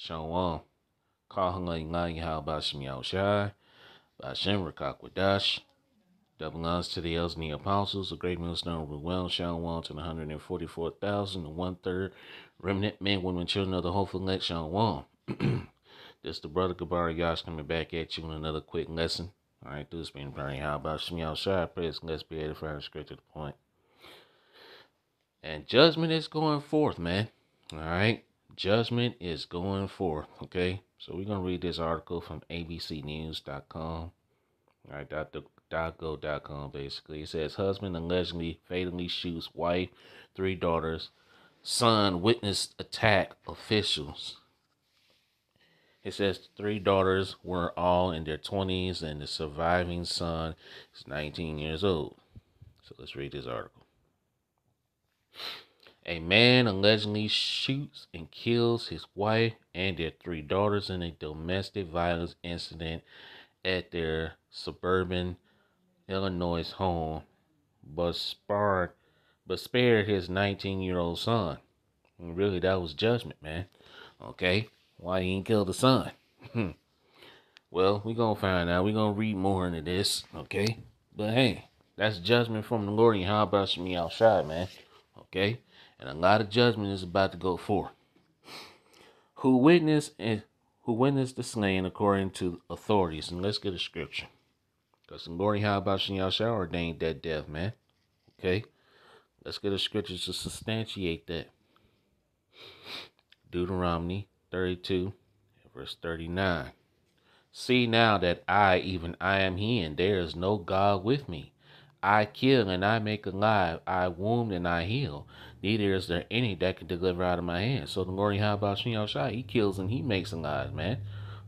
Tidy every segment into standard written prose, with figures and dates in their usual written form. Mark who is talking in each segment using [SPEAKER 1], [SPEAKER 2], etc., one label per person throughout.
[SPEAKER 1] Shalom. Kahangai how Bashim Yahushai, Bashem Rakakwadash. Double honors to the elders and the apostles, a great millstone of the well, Shalom to the 144,000 and one-third remnant men, women, children of the hopeful elect, Shalom. This is the brother Gabar Yash coming back at you with another quick lesson. All right, this being very how about Shem Yahushai, praise, let's be edified, straight to the point. And judgment is going forth, man. All right. Judgment is going forth. Okay. So we're going to read this article from abcnews.com. All right. .go.com basically. It says husband allegedly fatally shoots wife, 3 daughters. Son witnessed attack officials. It says 3 daughters were all in their 20s and the surviving son is 19 years old. So let's read this article. A man allegedly shoots and kills his wife and their 3 daughters in a domestic violence incident at their suburban Illinois home, but spared his 19-year-old son. And really, that was judgment, man. Okay, why he didn't kill the son? Well, we're going to find out. We're going to read more into this, okay? But hey, that's judgment from the Lord. And how about me outside, man? Okay? And a lot of judgment is about to go forth. Who witnessed the slaying according to authorities? And let's get a scripture. Because the Lord, how about y'all shall ordain that death, man? Okay? Let's get a scripture to substantiate that. Deuteronomy 32, verse 39. See now that I, even I am he, and there is no God with me. I kill and I make alive. I wound and I heal. Neither is there any that can deliver out of my hand. So the Lord, how about Shai? He kills and he makes alive, man.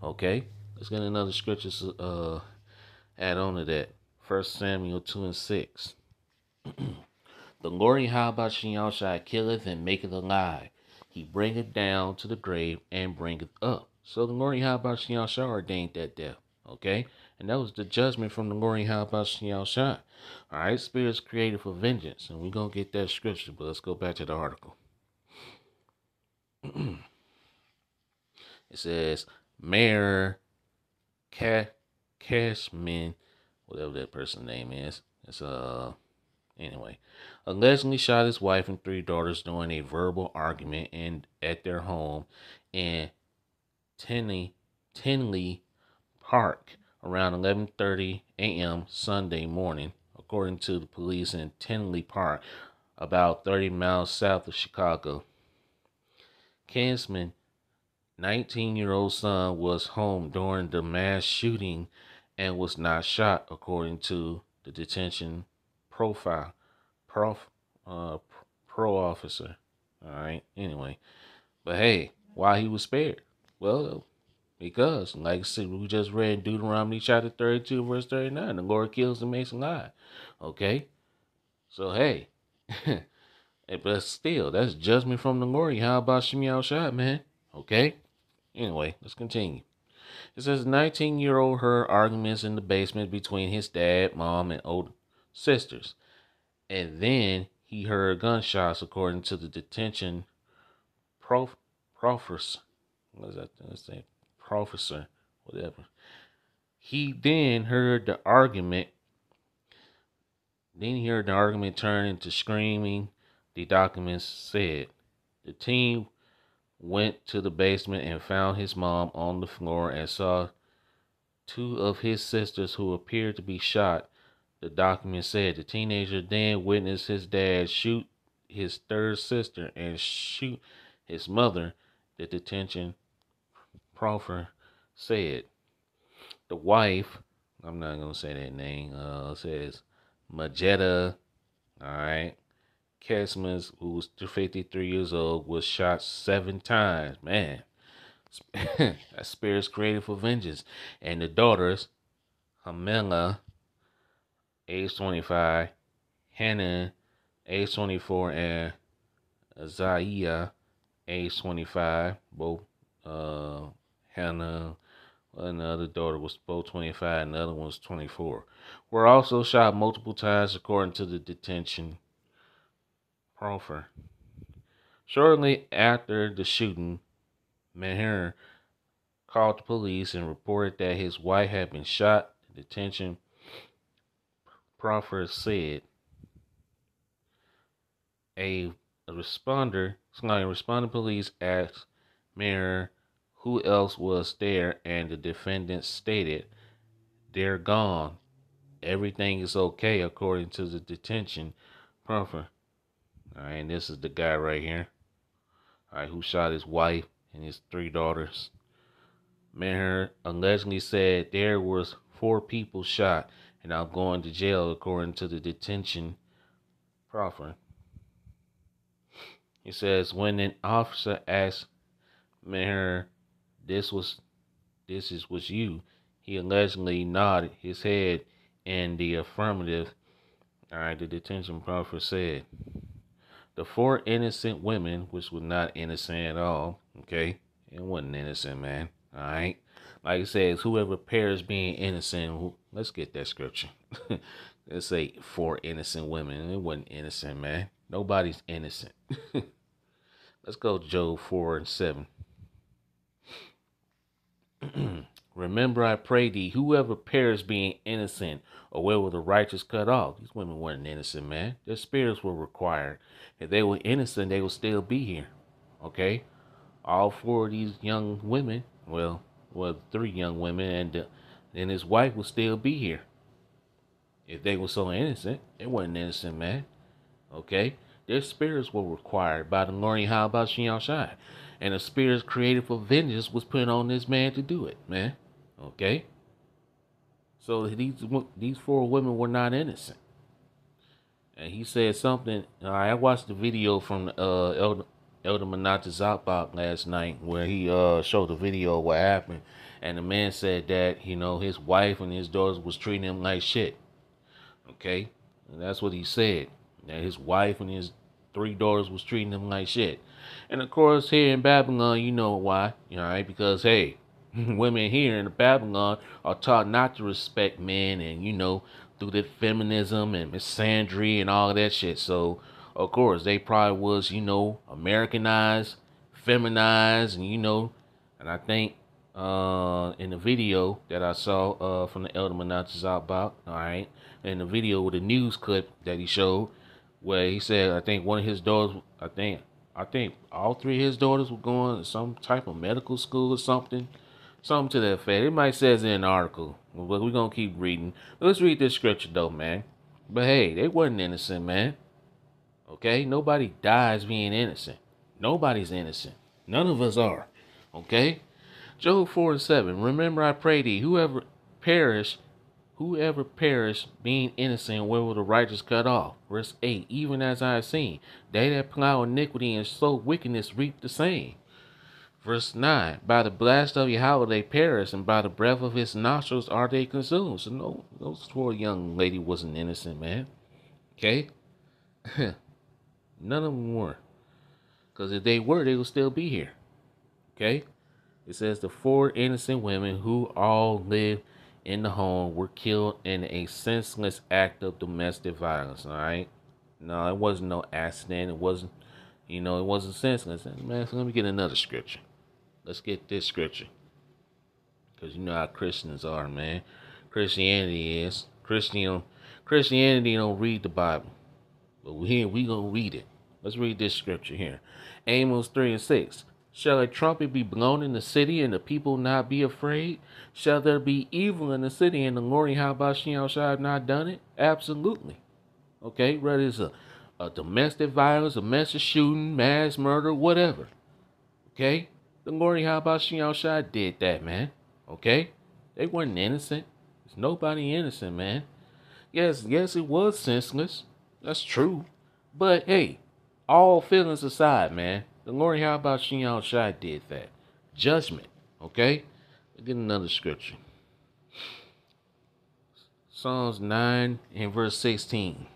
[SPEAKER 1] Okay. Let's get another scripture to add on to that. 1 Samuel 2 and 6. The Lord, how about Shai, killeth and maketh alive. He bringeth down to the grave and bringeth up. So the Lord, how about Shai ordained that death. Okay. And that was the judgment from the Lord, how about Shai. All right, spirits created for vengeance. And we're going to get that scripture, but let's go back to the article. It says, Mayor Cashman, whatever that person's name is. It's anyway, allegedly shot his wife and 3 daughters during a verbal argument at their home in Tinley Park around 11:30 a.m. Sunday morning, according to the police in Tinley Park, about 30 miles south of Chicago. Kinsman's 19-year-old son was home during the mass shooting and was not shot, according to the detention pro officer. All right. Anyway, but hey, why he was spared? Well, because, like I said, we just read Deuteronomy chapter 32, verse 39. The Lord kills and makes alive. Okay? So, hey. But still, that's judgment from the Lord. How about Shemi Shot, man? Okay? Anyway, let's continue. It says 19-year-old heard arguments in the basement between his dad, mom, and older sisters. And then he heard gunshots, according to the detention professor. What is that? Let's say professor, whatever. He then heard the argument. Turn into screaming. The documents said the team went to the basement and found his mom on the floor and saw 2 of his sisters who appeared to be shot. The document said the teenager then witnessed his dad shoot his 3rd sister and shoot his mother. The detention proffer said the wife, I'm not going to say that name, says Majetta, all right, Kesmas, who was 53 years old, was shot 7 times. Man, that spirit's created for vengeance. And the daughters, Hamela, age 25, Hannah, age 24, and Zaiya, age 25, both Hannah and the other daughter was both 25 and the other one was 24. Were also shot multiple times, according to the detention proffer. Shortly after the shooting, Meher called the police and reported that his wife had been shot. The detention proffer said a responding police asked Meher who else was there, and the defendant stated, "They're gone. Everything is okay," according to the detention proffer. All right, and this is the guy right here. All right, who shot his wife and his 3 daughters. Meher allegedly said there was 4 people shot and I'm going to jail, according to the detention proffer. He says when an officer asked Meher, "This was you," he allegedly nodded his head in the affirmative. All right, the detention proffer said the 4 innocent women, which were not innocent at all, okay, it wasn't innocent, man. All right, like it says, whoever perished being innocent. Let's get that scripture. Let's say 4 innocent women. It wasn't innocent, man. Nobody's innocent. Let's go Job 4:7. Remember, I pray thee, whoever perished being innocent, or where were the righteous cut off? These women weren't innocent, man. Their spirits were required. If they were innocent, they would still be here. Okay? All 4 of these young women, well, 3 young women, and his wife would still be here. If they were so innocent, they weren't innocent, man. Okay? Their spirits were required by the Lord Yahweh Shem Shai. And the spirits created for vengeance was put on this man to do it, man. Okay? So these 4 women were not innocent. And he said something. I watched the video from Elder Menachem Zalbach last night where he showed the video of what happened. And the man said that, his wife and his daughters was treating him like shit. Okay? And that's what he said. That his wife and his 3 daughters was treating him like shit. And of course, here in Babylon, you know why. Right? Because, hey, women here in Babylon are taught not to respect men and, through the feminism and misandry and all of that shit. So, of course, they probably was, Americanized, feminized, and I think in the video that I saw from the Elder Menachem Zalbach, all right, in the video with the news clip that he showed, where he said, I think one of his daughters, I think all 3 of his daughters were going to some type of medical school or something to that effect. It might says in an article, but we're going to keep reading. Let's read this scripture though, man. But hey, they wasn't innocent, man. Okay? Nobody dies being innocent. Nobody's innocent. None of us are. Okay? Job 4:7. Remember, I pray thee, whoever perished being innocent, where were the righteous cut off? Verse 8. Even as I have seen, they that plow iniquity and sow wickedness reap the same. Verse 9. By the blast of Yahweh they perish, and by the breath of his nostrils are they consumed. So no, those 4 young lady wasn't innocent, man. Okay? None of them were. Because if they were, they would still be here. Okay? It says the 4 innocent women who all lived in the home were killed in a senseless act of domestic violence. All right? No, it wasn't no accident. It wasn't, it wasn't senseless. Man, so let me get another scripture. Let's get this scripture. Because you know how Christians are, man. Christianity don't read the Bible. But here we gonna read it. Let's read this scripture here. Amos 3:6. Shall a trumpet be blown in the city and the people not be afraid? Shall there be evil in the city and the Lord Yahweh Shem Shai have not done it? Absolutely. Okay, whether it's a domestic violence, a mass shooting, mass murder, whatever. Okay, the Lord Yahweh Shem Shai did that, man. Okay, they weren't innocent. There's nobody innocent, man. Yes, it was senseless. That's true. But hey, all feelings aside, man, the Lord Yahweh Shem Shai did that. Judgment. Okay? Let's get another scripture. Psalms 9 and verse 16.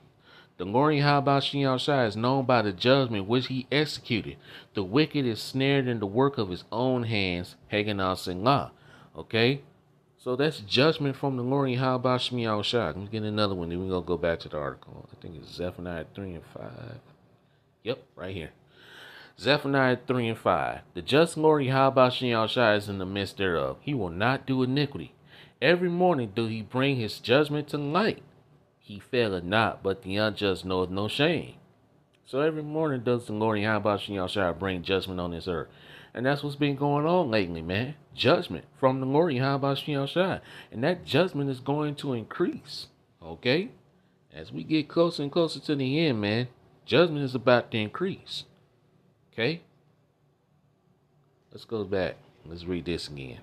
[SPEAKER 1] The Lord Yahweh Shem Shai is known by the judgment which he executed. The wicked is snared in the work of his own hands. Haganah Selah. Okay? So that's judgment from the Lord Yahweh Shem Shai. Let me get another one, then we're going to go back to the article. I think it's Zephaniah 3 and 5. Yep, right here. Zephaniah 3 and 5. The just Lord Yahweh Shem Shai is in the midst thereof. He will not do iniquity. Every morning do he bring his judgment to light. He faileth not, but the unjust knoweth no shame. So every morning does the Lord Yahweh Shem Shai bring judgment on this earth. And that's what's been going on lately, man. Judgment from the Lord Yahweh Shem Shai. And that judgment is going to increase. Okay? As we get closer and closer to the end, man, judgment is about to increase. Okay? Let's go back. Let's read this again.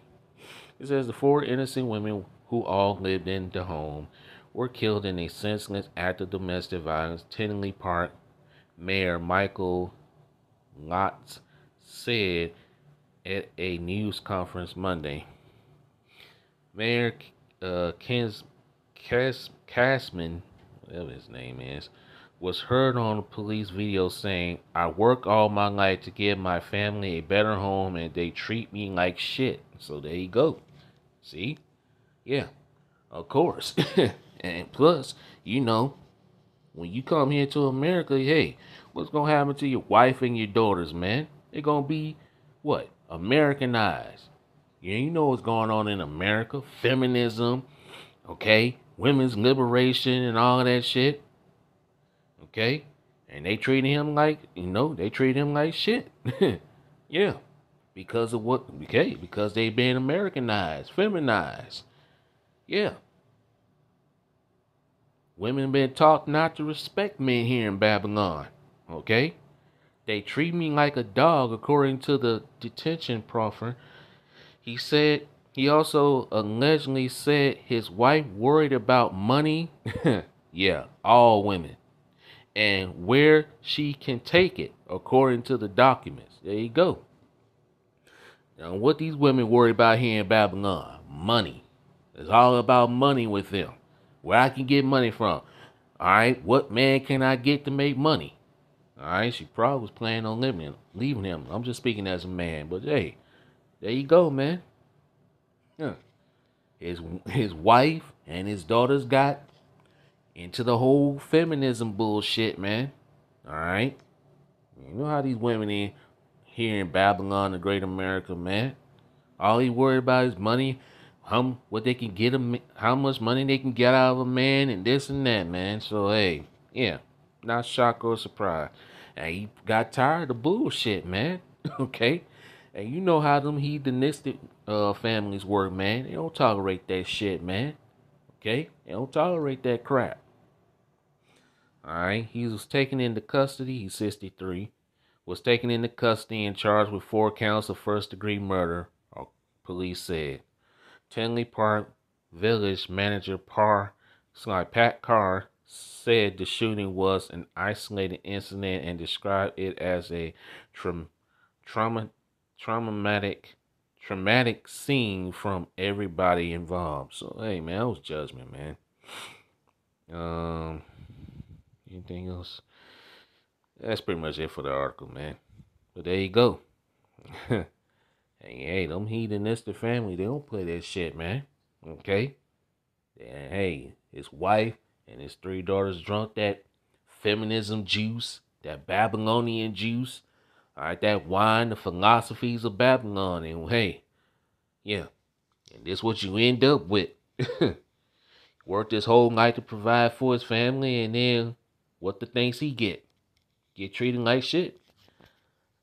[SPEAKER 1] It says the 4 innocent women who all lived in the home were killed in a senseless act of domestic violence. Tinley Park Mayor Michael Lotz said at a news conference Monday. Mayor Kasman, whatever his name is, was heard on a police video saying, "I work all my life to give my family a better home and they treat me like shit." So there you go. See? Yeah, of course. And plus, when you come here to America, hey, what's going to happen to your wife and your daughters, man? They're going to be, what? Americanized. Yeah, you know what's going on in America. Feminism, okay? Women's liberation and all of that shit. Okay? And they treating him like, they treat him like shit. Yeah. Because of what? Okay, because they been Americanized, feminized. Yeah. Women been taught not to respect men here in Babylon. Okay? They treat me like a dog, according to the detention proffer. He also allegedly said his wife worried about money. Yeah, all women. And where she can take it, according to the documents. There you go. Now, what these women worry about here in Babylon? Money. It's all about money with them. Where I can get money from. Alright, what man can I get to make money? Alright, she probably was planning on leaving him. I'm just speaking as a man. But hey, there you go, man. Yeah. His wife and his daughters got into the whole feminism bullshit, man. Alright? You know how these women here in Babylon, the great America, man. All he worried about is money, what they can get how much money they can get out of a man, and this and that, man. So hey, yeah, not shocked or surprised. And he got tired of the bullshit, man. Okay, and you know how them heathenistic families work, man. They don't tolerate that shit, man. Okay, they don't tolerate that crap. All right, he was taken into custody. He's 63. Was taken into custody and charged with 4 counts of first-degree murder, police said. Tinley Park Village manager Pat Carr said the shooting was an isolated incident and described it as a traumatic scene from everybody involved. So hey, man, that was judgment, man. Anything else? That's pretty much it for the article, man. But there you go. Hey, them heathenistic family, they don't play that shit, man. Okay? And hey, his wife and his 3 daughters drunk that feminism juice, that Babylonian juice. Alright, that wine, the philosophies of Babylon. And hey, yeah. And this what you end up with. Worked his whole life to provide for his family, and then what the things he get treated like shit.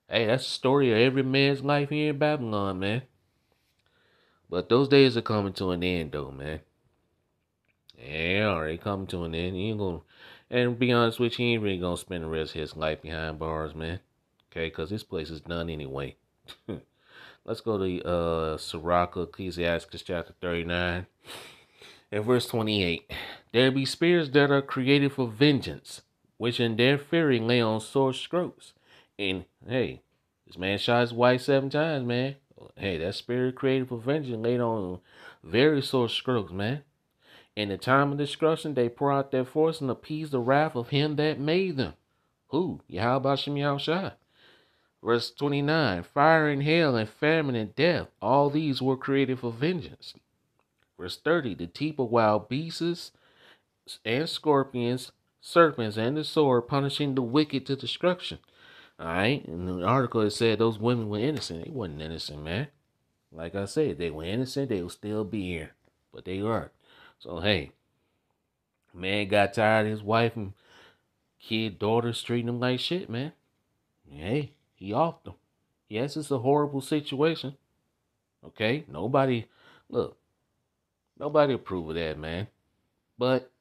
[SPEAKER 1] Hey, that's the story of every man's life here in Babylon, man. But those days are coming to an end, though, man. Yeah, they coming to an end. He ain't gonna, and to be honest with you, he ain't really gonna spend the rest of his life behind bars, man. Okay, because this place is done anyway. Let's go to Sirach, Ecclesiastes chapter 39 and verse 28. There be spirits that are created for vengeance, which in their fury lay on sore strokes. And hey, this man shot his wife 7 times, man. Hey, that spirit created for vengeance laid on very sore strokes, man. In the time of destruction, they pour out their force and appease the wrath of him that made them. Who? Yahweh Shem Yahushua. Verse 29. Fire and hail and famine and death, all these were created for vengeance. Verse 30. The teeth of wild beasts and scorpions, serpents, and the sword, punishing the wicked to destruction. All right. In the article, it said those women were innocent. They wasn't innocent, man. Like I said, they were innocent. They would still be here, but they weren't. So hey, man got tired of his wife and kid daughters treating him like shit, man. Hey, he offed them. Yes, it's a horrible situation. Okay, look, nobody approve of that, man. But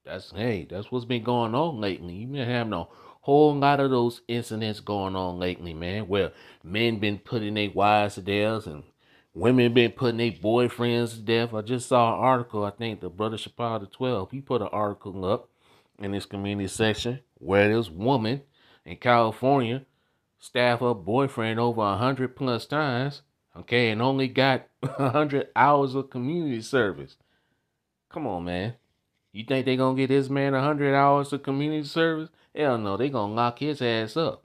[SPEAKER 1] that's what's been going on lately. You've been having a whole lot of those incidents going on lately, man, where men been putting their wives to death and women been putting their boyfriends to death. I just saw an article, I think the brother Chappelle the 12, he put an article up in his community section where this woman in California stabbed her boyfriend over 100+ times, okay, and only got 100 hours of community service. Come on, man. You think they gonna get this man 100 hours of community service? Hell no, they gonna lock his ass up.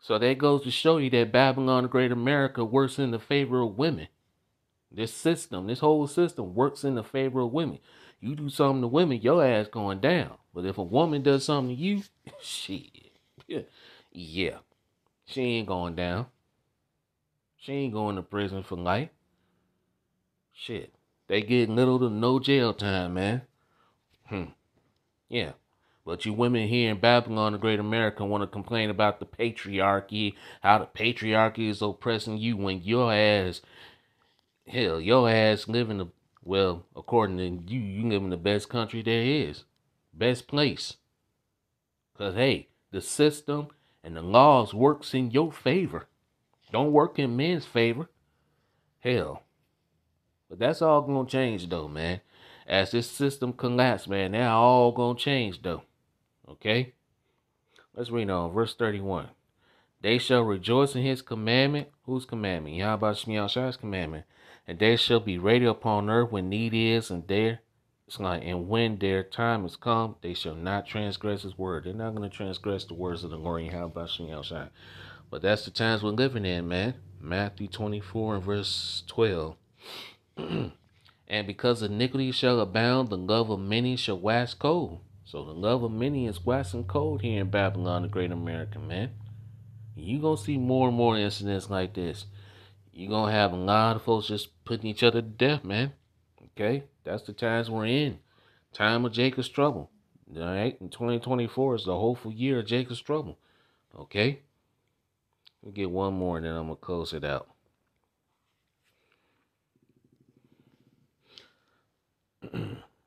[SPEAKER 1] So that goes to show you that Babylon the Great America works in the favor of women. This whole system works in the favor of women. You do something to women, your ass going down. But if a woman does something to you, shit, yeah, she ain't going down. She ain't going to prison for life. Shit, they get little to no jail time, man. Yeah. But you women here in Babylon, the Great America, want to complain about the patriarchy, how the patriarchy is oppressing you when your ass live in the, well, according to you, you live in the best country there is. Best place. Because, hey, the system and the laws works in your favor. Don't work in men's favor. Hell. But that's all going to change, though, man. As this system collapses, man, they're all going to change, though. Okay? Let's read on. Verse 31. They shall rejoice in his commandment. Whose commandment? Yahweh Shemiel Shai's commandment. And they shall be ready upon earth when need is, and when their time is come, they shall not transgress his word. They're not going to transgress the words of the Lord Yahweh Shemiel Shai. But that's the times we're living in, man. Matthew 24 and verse 12. And because iniquity shall abound, the love of many shall wax cold. So the love of many is waxing cold here in Babylon, the Great America, man. You gonna see more and more incidents like this. You gonna have a lot of folks just putting each other to death, man. Okay, that's the times we're in. Time of Jacob's trouble. All right, and 2024 is the hopeful year of Jacob's trouble. Okay, we'll get one more and then I'm gonna close it out.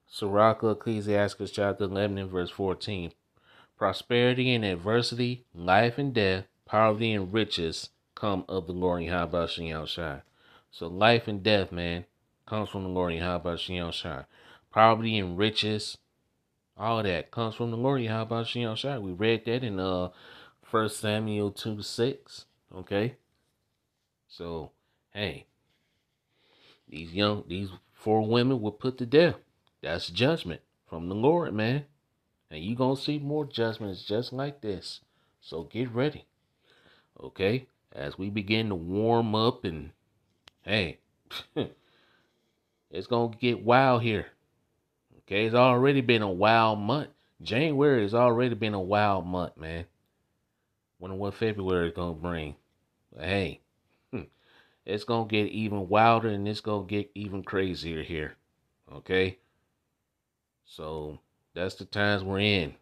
[SPEAKER 1] Sirach, Ecclesiastes chapter 11 and verse 14. Prosperity and adversity, life and death, poverty and riches come of the Lord Yahweh Shem Shai. So life and death, man, comes from the Lord Yahweh Shem Shai. Poverty and riches, all that comes from the Lord Yahweh Shem Shai. We read that in 1 Samuel 2:6. Okay. So, hey, these 4 women were put to death. That's judgment from the Lord, man. And you gonna see more judgments just like this. So get ready. Okay? As we begin to warm up and hey, it's gonna get wild here. Okay, it's already been a wild month. January has already been a wild month, man. Wonder what February is gonna bring. But hey, it's gonna get even wilder and it's gonna get even crazier here. Okay? So that's the times we're in.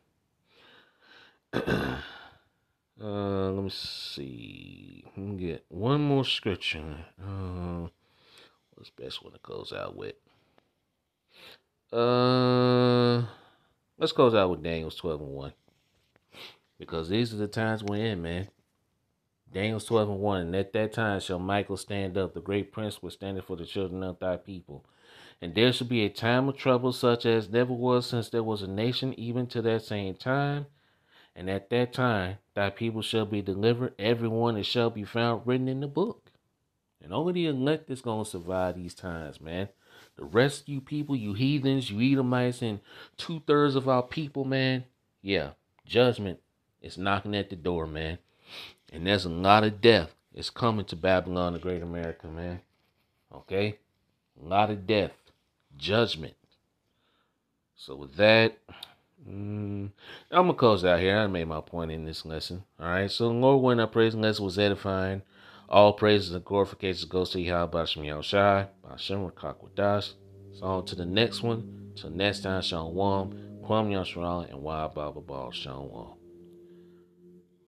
[SPEAKER 1] Let me see. Let me get one more scripture. What's the best one to close out with? Let's close out with Daniel's 12 and 1. Because these are the times we're in, man. Daniel's 12 and 1. And at that time shall Michael stand up, the great prince was standing for the children of thy people. And there shall be a time of trouble such as never was since there was a nation, even to that same time. And at that time, thy people shall be delivered, everyone that shall be found written in the book. And only the elect is going to survive these times, man. The rest of you people, you heathens, you Edomites, and 2/3 of our people, man, yeah, judgment is knocking at the door, man. And there's a lot of death. It's coming to Babylon, the Great America, man. Okay? A lot of death. Judgment. So with that, I'm gonna close out here. I made my point in this lesson. All right. So the Lord when I praise lesson was edifying. All praises and glorifications goes to Yahweh Bashem Yahushai, Bashem Rakakwadash. So on to the next one. Till next time, Shalom, Kwam Yashral, and Wah Baba Ball Shalom.